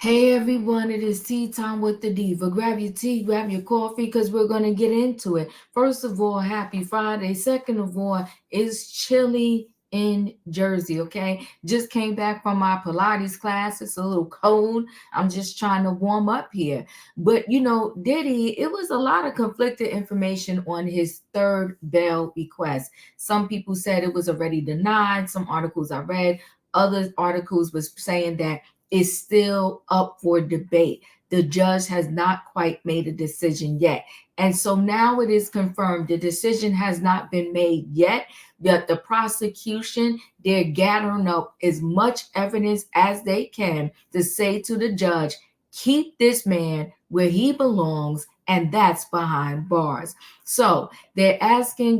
Hey everyone, it is tea time with the diva. Grab your tea, grab your coffee, because we're going to get into it. First of all, happy Friday. Second of all, it's chilly in Jersey, okay? Just came back from my Pilates class. It's a little cold. I'm just trying to warm up here. But Diddy, it was a lot of conflicted information on his third bail request. Some people said it was already denied. Some articles I read, other articles was saying that is still up for debate. The judge has not quite made a decision yet. And so now it is confirmed the decision has not been made yet, but the prosecution, they're gathering up as much evidence as they can to say to the judge, keep this man where he belongs, and that's behind bars. So they're asking,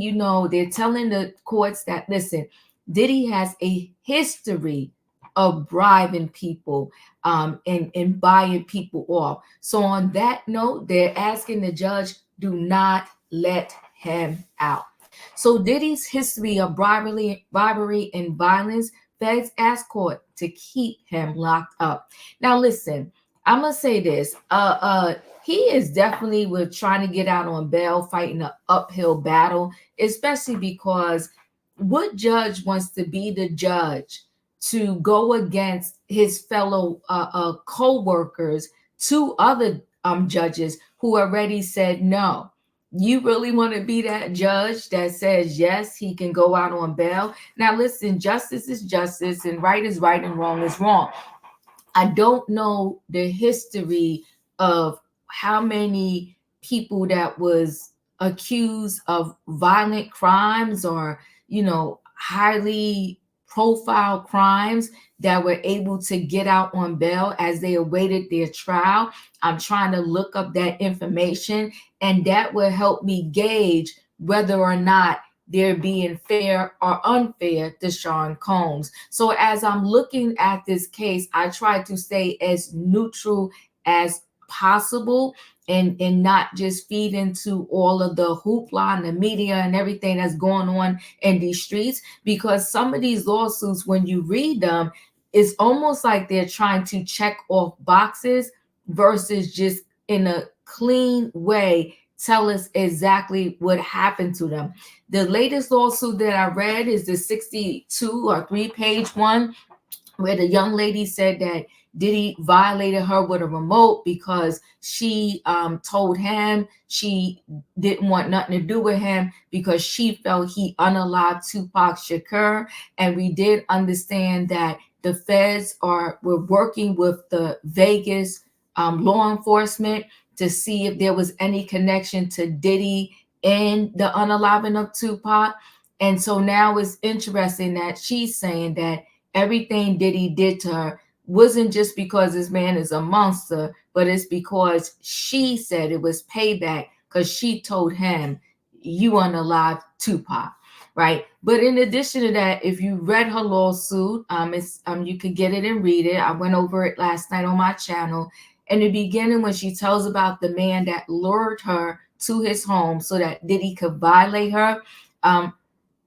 they're telling the courts that, listen, Diddy has a history of bribing people and buying people off. So on that note, they're asking the judge, do not let him out. So Diddy's history of bribery and violence, feds ask court to keep him locked up. Now listen, I'm gonna say this. He is definitely with trying to get out on bail, fighting an uphill battle, especially because what judge wants to be the judge to go against his fellow co-workers, two other judges who already said no? You really want to be that judge that says yes, he can go out on bail? Now listen, justice is justice and right is right and wrong is wrong. I don't know the history of how many people that was accused of violent crimes or, highly profile crimes that were able to get out on bail as they awaited their trial. I'm trying to look up that information, and that will help me gauge whether or not they're being fair or unfair to Sean Combs. So as I'm looking at this case, I try to stay as neutral as possible and not just feed into all of the hoopla and the media and everything that's going on in these streets, because some of these lawsuits, when you read them, it's almost like they're trying to check off boxes versus just in a clean way tell us exactly what happened to them. The latest lawsuit that I read is the 62 or 3-page one where the young lady said that Diddy violated her with a remote because she told him she didn't want nothing to do with him because she felt he unalived Tupac Shakur. And we did understand that the feds were working with the Vegas law enforcement to see if there was any connection to Diddy and the unaliving of Tupac. And so now it's interesting that she's saying that everything Diddy did to her wasn't just because this man is a monster, but it's because she said it was payback because she told him, you unalive Tupac, right? But in addition to that, if you read her lawsuit, you could get it and read it. I went over it last night on my channel. In the beginning, when she tells about the man that lured her to his home so that Diddy could violate her,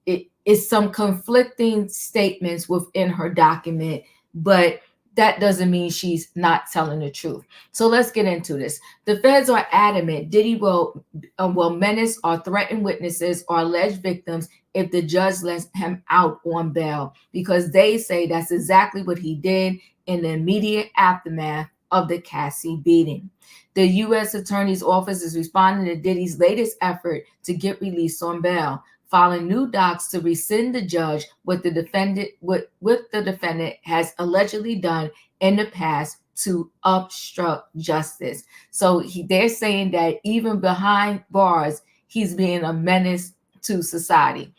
it is some conflicting statements within her document, but that doesn't mean she's not telling the truth. So let's get into this. The feds are adamant Diddy will menace or threaten witnesses or alleged victims if the judge lets him out on bail, because they say that's exactly what he did in the immediate aftermath of the Cassie beating. The U.S. Attorney's Office is responding to Diddy's latest effort to get released on bail, filing new docs to rescind the judge what the defendant has allegedly done in the past to obstruct justice. So they're saying that even behind bars, he's being a menace to society.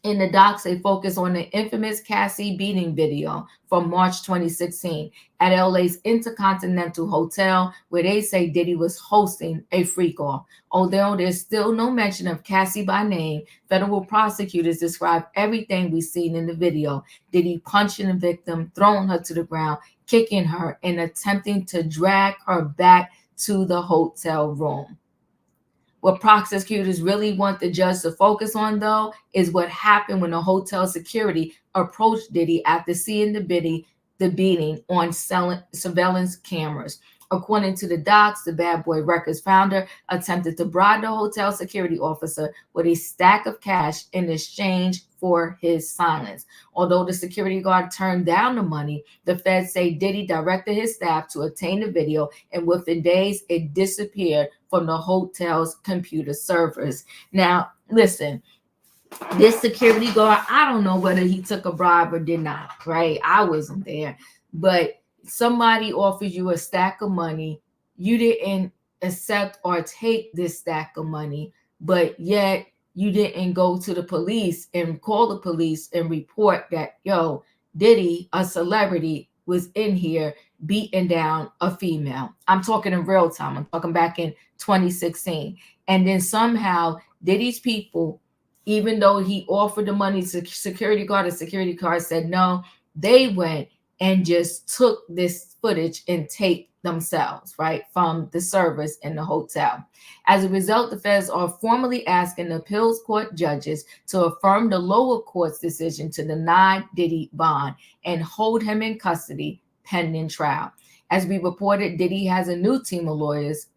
In the docs, they focus on the infamous Cassie beating video from March 2016 at LA's Intercontinental Hotel, where they say Diddy was hosting a freak-off. Although there's still no mention of Cassie by name, federal prosecutors describe everything we've seen in the video. Diddy punching the victim, throwing her to the ground, kicking her, and attempting to drag her back to the hotel room. What prosecutors really want the judge to focus on, though, is what happened when the hotel security approached Diddy after seeing the the beating on surveillance cameras. According to the docs, the Bad Boy Records founder attempted to bribe the hotel security officer with a stack of cash in exchange for his silence. Although the security guard turned down the money, the feds say Diddy directed his staff to obtain the video, and within days, it disappeared from the hotel's computer servers. Now, listen, this security guard, I don't know whether he took a bribe or did not, right? I wasn't there, but somebody offers you a stack of money, you didn't accept or take this stack of money, but yet you didn't go to the police and call the police and report that, yo, Diddy, a celebrity, was in here beating down a female. I'm talking in real time. I'm talking back in 2016. And then somehow Diddy's people, even though he offered the money to security guard, the security guard said no, they went and just took this footage and taped themselves, right, from the servers in the hotel. As a result, the feds are formally asking the appeals court judges to affirm the lower court's decision to deny Diddy bond and hold him in custody pending trial. As we reported, Diddy has a new team of lawyers.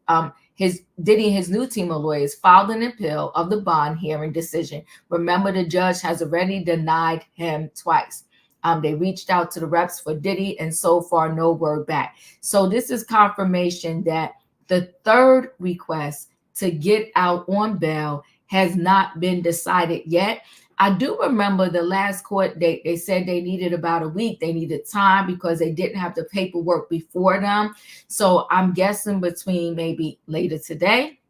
His new team of lawyers filed an appeal of the bond hearing decision. Remember, the judge has already denied him twice. They reached out to the reps for Diddy, and so far, no word back. So this is confirmation that the third request to get out on bail has not been decided yet. I do remember the last court date, they said they needed about a week. They needed time because they didn't have the paperwork before them. So I'm guessing between maybe later today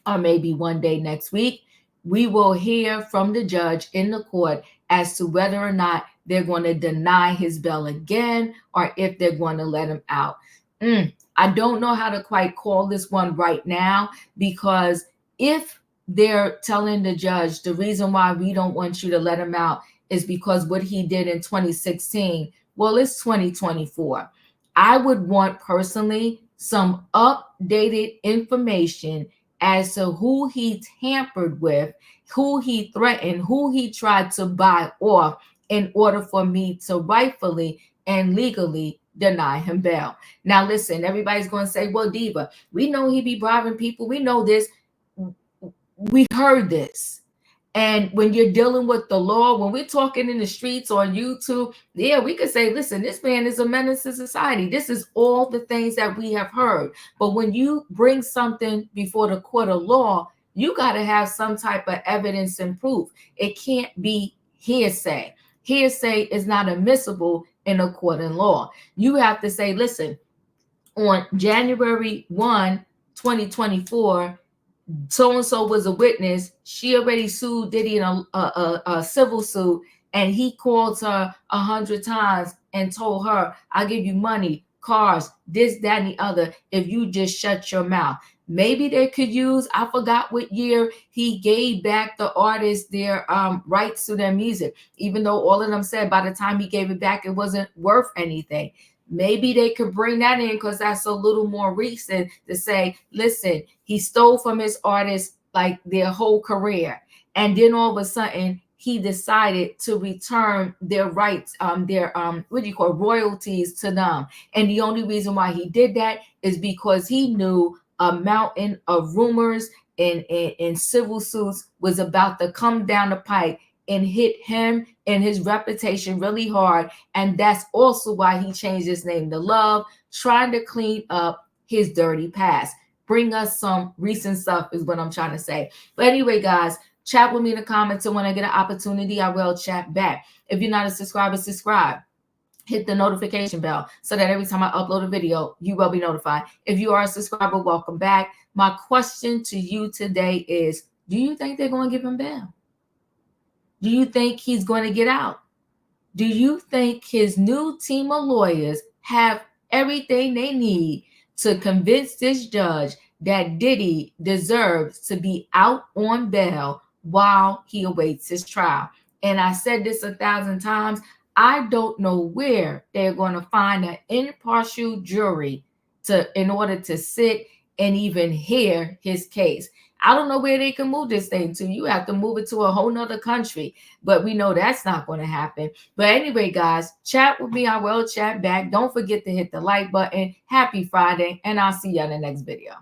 or maybe one day next week, we will hear from the judge in the court as to whether or not they're going to deny his bail again or if they're going to let him out. I don't know how to quite call this one right now, because if they're telling the judge the reason why we don't want you to let him out is because what he did in 2016, well, it's 2024. I would want personally some updated information as to who he tampered with, who he threatened, who he tried to buy off in order for me to rightfully and legally deny him bail. Now, listen, everybody's going to say, well, Diva, we know he be bribing people. We know this. We heard this. And when you're dealing with the law, when we're talking in the streets on YouTube, yeah, we could say, listen, this man is a menace to society. This is all the things that we have heard. But when you bring something before the court of law, you got to have some type of evidence and proof. It can't be hearsay. Hearsay is not admissible in a court of law. You have to say, listen, on January 1, 2024, so-and-so was a witness. She already sued Diddy in a civil suit, and he called her 100 times and told her, I'll give you money, cars, this, that, and the other, if you just shut your mouth. Maybe they could use, I forgot what year he gave back the artists their rights to their music, even though all of them said by the time he gave it back, it wasn't worth anything. Maybe they could bring that in because that's a little more recent to say, listen, he stole from his artists like their whole career. And then all of a sudden, he decided to return their rights, royalties to them. And the only reason why he did that is because he knew a mountain of rumors and civil suits was about to come down the pipe and hit him and his reputation really hard. And that's also why he changed his name to Love, trying to clean up his dirty past. Bring us some recent stuff is what I'm trying to say. But anyway, guys, chat with me in the comments. And when I get an opportunity, I will chat back. If you're not a subscriber, subscribe. Hit the notification bell so that every time I upload a video, you will be notified. If you are a subscriber, welcome back. My question to you today is, do you think they're going to give him bail? Do you think he's going to get out? Do you think his new team of lawyers have everything they need to convince this judge that Diddy deserves to be out on bail while he awaits his trial? And I said this 1,000 times. I don't know where they're going to find an impartial jury in order to sit and even hear his case. I don't know where they can move this thing to. You have to move it to a whole nother country. But we know that's not going to happen. But anyway, guys, chat with me. I will chat back. Don't forget to hit the like button. Happy Friday. And I'll see you in the next video.